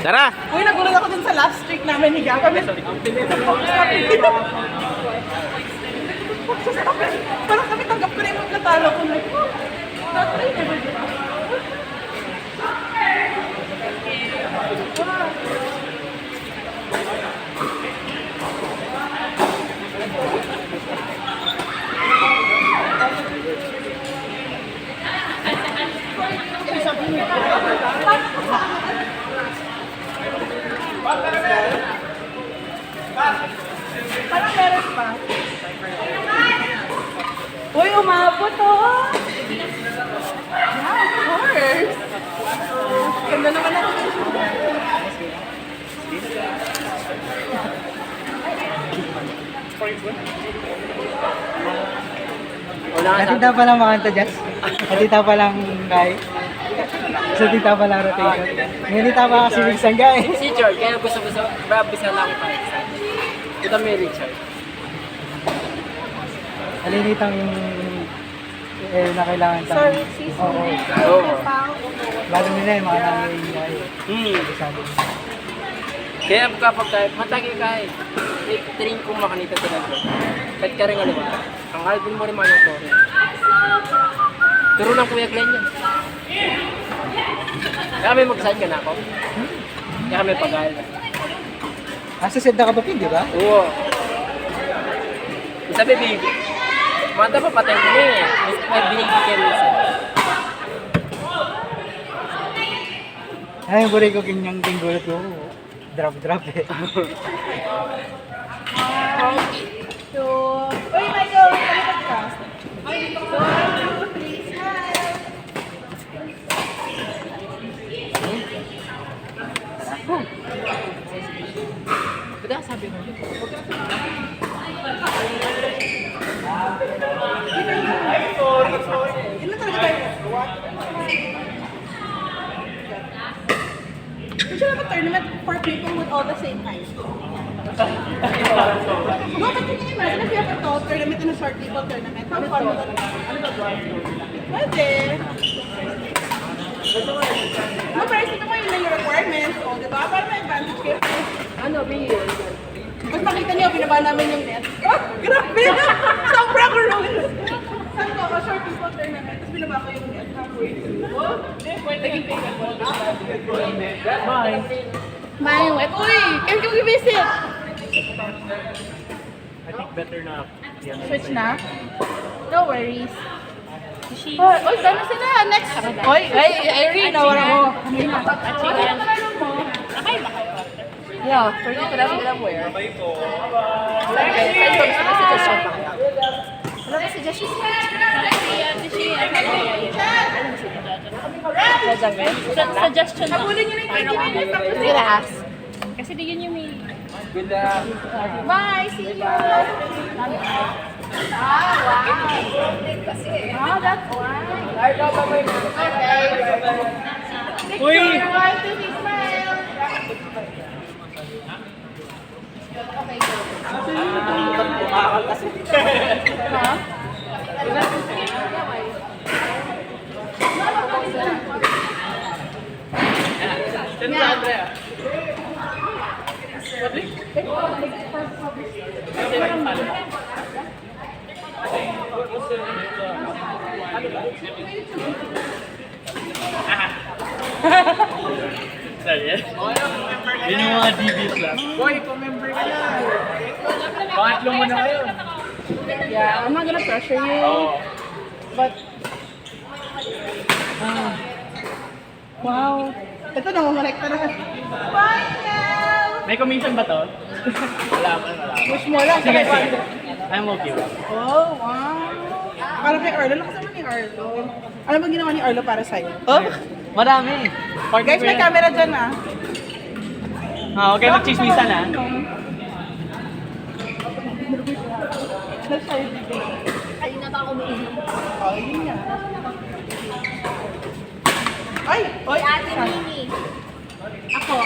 Tara! Uy, nagulat ako dun sa last streak namin ni Gab. Parang kami tanggap ko na yung magkatalo ko. Like, oh, tatry never do. Parang meron pa. Uy, umabot oh! Yeah, of course! Ganda naman ako. Natita pa lang makanta, Jess. Natita pa lang guy. Natita pa lang rotation. Natita pa kasi Wilson guy. Si George, kaya gusto-gusto, bisa na ako pa. Ito may Richard. Nalinitang yung na kailangan tayo. Sorry, sis. Oo. Oo. Lalo nila yung mga nangyayari guy. Sabi. Kaya kapag kahit matagi kahit, tiring kong makanita talaga. Kahit ka rin alam, ang album mo rin mga yung story. Turo ng Kuya Glenn yan. Kaya may mag-sign ka na ako. Kaya may pag-aal na. Sa Sedda ka ba pin, di ba? Oo. Sabi, baby, mata pa patay ko eh. May binigay kayo minsan. Ay, buri ko kanyang tinggulot ko. Drop eh. So, uy, Michael, kalipat ka. 1, 2, 3, smile. Ba't ang sabi mo? Yun lang talaga tayo. We should have a tournament for people with all the same height. No, but can you imagine if you have a tall tournament and a short people tournament? How fun would that be? Pwede. No, pero isipin mo yun na yung requirements. O, diba? Para may advantage kayo. Ano, bigyan? Tapos makita niyo, binaba namin yung net. Oh, grabe! Sobrang rules! Sabi ko, a short people tournament. Tapos binaba ko yung net. Halfway. Oh, naging bigyan mo. Bye. May wet. Uy! Can you visit? I think better na. Switch na? No worries. Uy, gano'n sila. Next. Uy, Irene, nawala mo. Yeah, for you to lang wear. Okay, suggestion pa kaya. Wala ka suggestion? Suggestion lang. Habulin niyo na yung Sige na, ask. Kasi di yun yung may... Good luck. Bye! See you! Ah, wow! Oh, that's why. Okay. Uy! Picture, 1, 2, 3, smile! Okay, go. Ha? Yun yung mga DBs lang. Boy, pa-member ka na. Pangatlo mo na ngayon. Yeah, I'm not gonna pressure you. But... Wow! Ito na, mamalekta na. Bye now! May commission ba to? Wala. Wish mo lang. Sige. I'm okay. Oh, wow! Parang kay Arlo. Nakasama ni Arlo. Ano bang ginawa ni Arlo para sa'yo? Oh, marami. Guys, may camera dyan ah. Huwag kayo magchismisan ah. Kanina pa ako umiinom. Oh, yun nga. Ay! Oy! Ate Mini. Ako.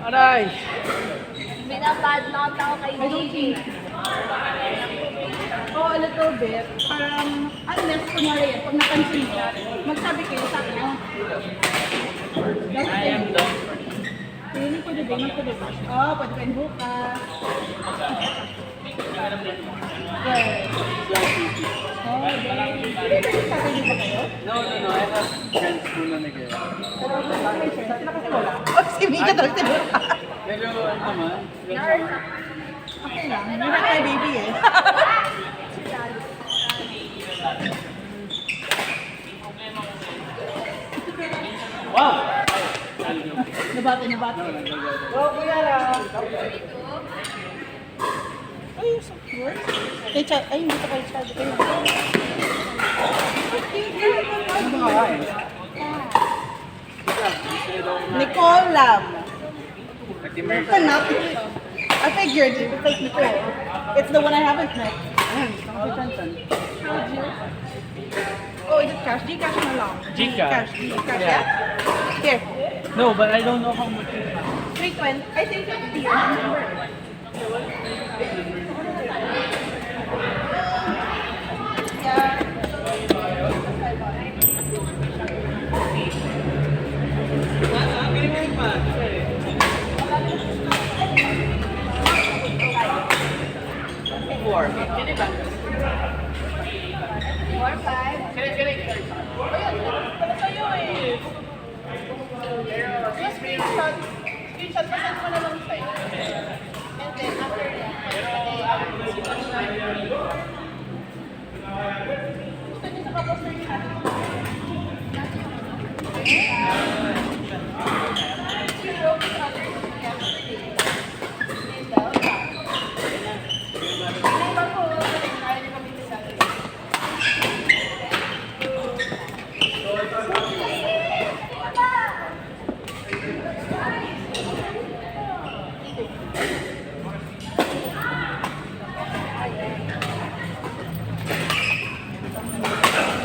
Aray. Binabad not ako kay I don't Gigi. think. Oh, a little bit. Parang, unless, kunyari yan, pag napansin mo, magsabi kayo sa akin, I am done. Pwede ko din, pwede ko. Oh, pwede ko bukas. Yes. Oh, Saturday ba kayo? No. I have friends who na nag-get. Pero may siya. Sila kasi wala. Oh, si Mika daw sila. Medyo naman. Okay lang. You hurt my baby eh. Wow! Nabati. Oh, kuya lang. Ay, so cute. Ay, hindi ka pala child. Ano mga kain? Nicole Lam. Nag-immerse. It's not. I figured it was like Nicole. It's the one I haven't met. Oh, is it cash? Gcash na lang. Gcash. Gcash, Yeah. yeah? Here. No, but I don't know how much it is. Frequent. I think 50. I remember. Yeah. Four. Screenshot mo saan mo na lang sa'yo. And then after that, gusto niyo sa kaposter niyo natin.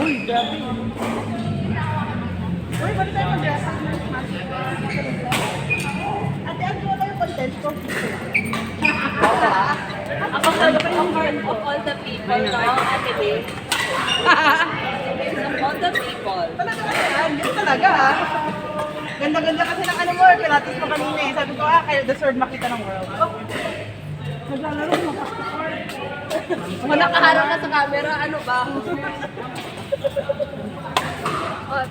Uy, grabe. Uy, balik tayo mag-dress up ng Ate, ano wala yung content ko? Ako of all the people, no? Ate Lee. Of all the people. Talaga yan, yun talaga ha. Ganda-ganda kasi ng ano mo, pilates mo kanina eh. Sabi ko, kayo deserve makita ng world. Oh. Naglalaro mo pa. Kung nakaharap ka sa camera, ano ba? Oh.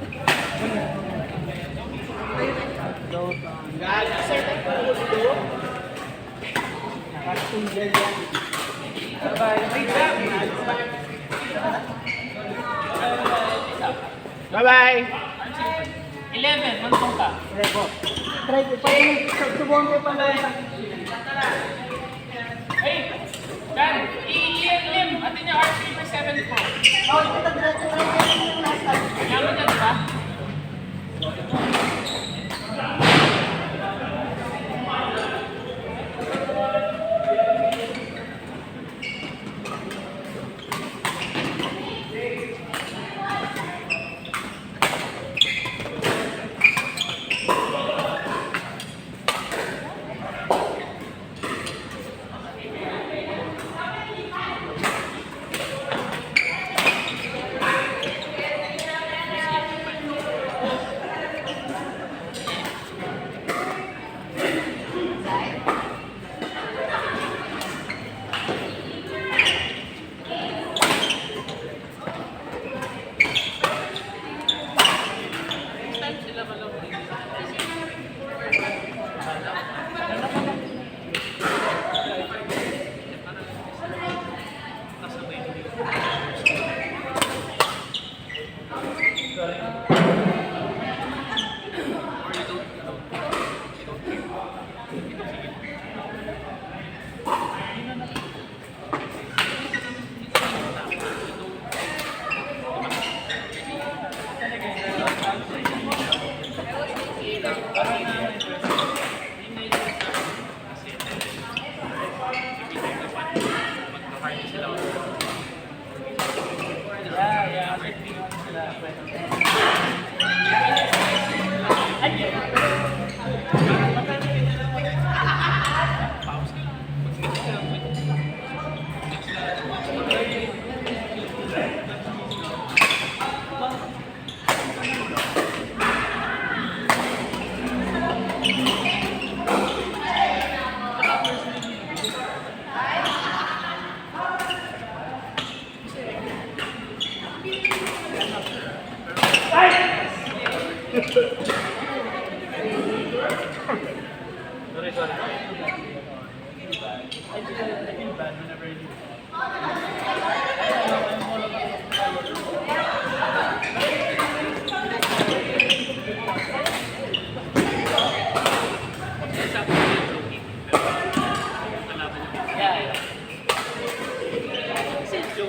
Bye-bye! 11, mantong ka. Try ko. Subuhan ko pa lang. Hey! Dan, i-lim! Atin niya RP for 7 po. Oh, kita diretso na yung last time. Yaman dyan, diba? Ito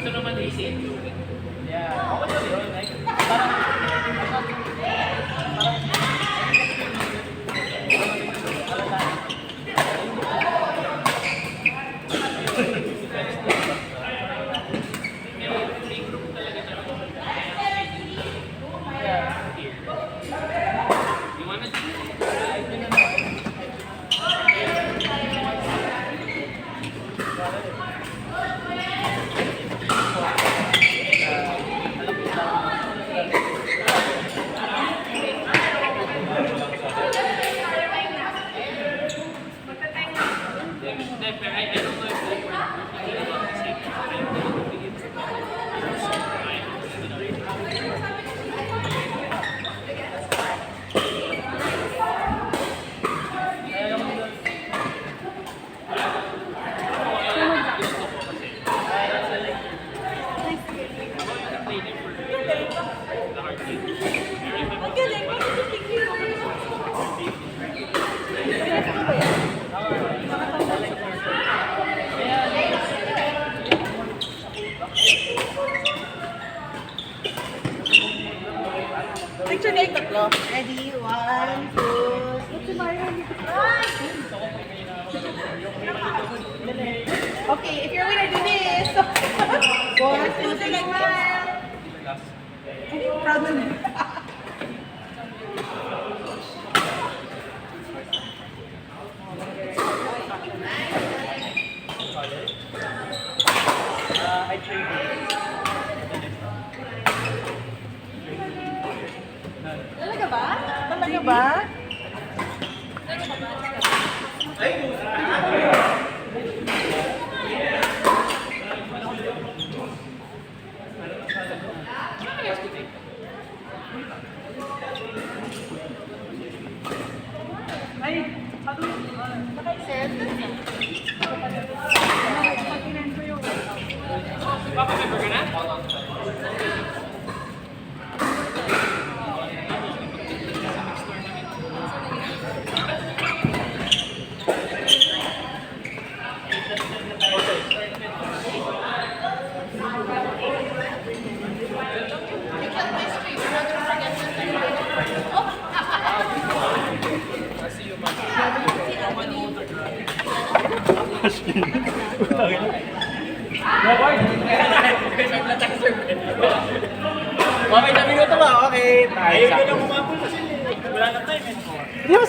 naman easy. Ang galing, bakit yung picture? Picture niya yung tatlo. Ready? 1, 2. Okay, if you're winner, do this. 1, 2, 3, smile. Proud na niya. Talaga ba? Talaga ba? Set. Papa-member ka na? Okay, na minuto ba? Okay. Ayun ko lang umabot kasi wala na time eh. Hindi mo